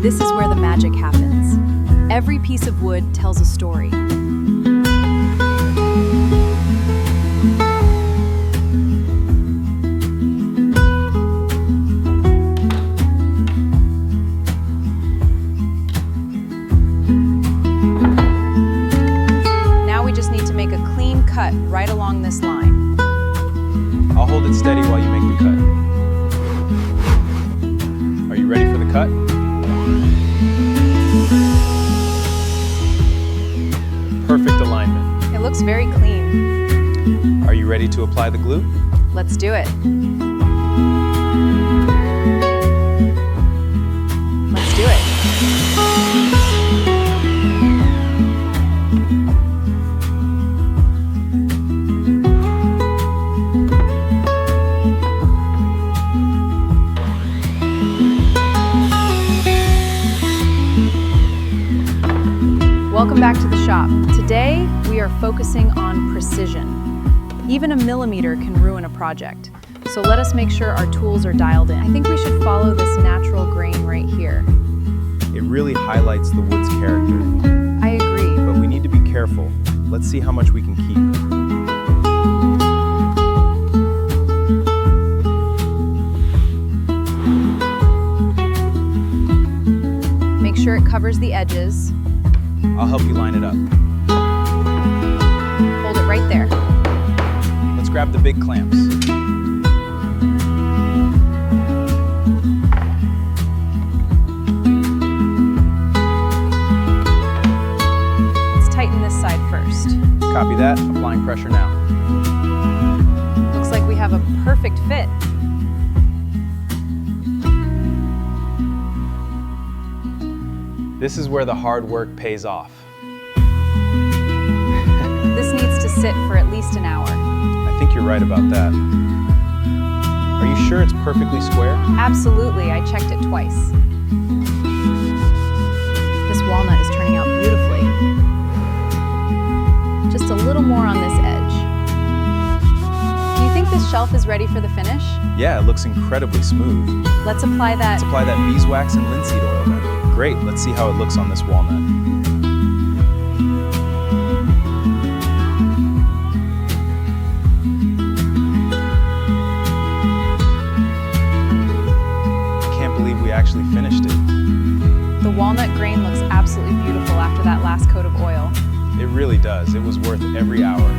This is where the magic happens. Every piece of wood tells a story. Now we just need to make a clean cut right along this line. I'll hold it steady while you make the cut. Are you ready for the cut? Perfect alignment. It looks very clean. Are you ready to apply the glue? Let's do it. Let's do it. Welcome back to the shop. Today, we are focusing on precision. Even a millimeter can ruin a project. So let us make sure our tools are dialed in. I think we should follow this natural grain right here. It really highlights the wood's character. I agree. But we need to be careful. Let's see how much we can keep. Make sure it covers the edges. I'll help you line it up. Hold it right there. Let's grab the big clamps. Let's tighten this side first. Copy that, applying pressure now. Looks like we have a perfect fit. This is where the hard work pays off. This needs to sit for at least an hour. I think you're right about that. Are you sure it's perfectly square? Absolutely, I checked it twice. This walnut is turning out beautifully. Just a little more on this edge. Do you think this shelf is ready for the finish? Yeah, it looks incredibly smooth. Let's apply that. Let's apply that beeswax and linseed oil then. Great, let's see how it looks on this walnut. I can't believe we actually finished it. The walnut grain looks absolutely beautiful after that last coat of oil. It really does. It was worth every hour.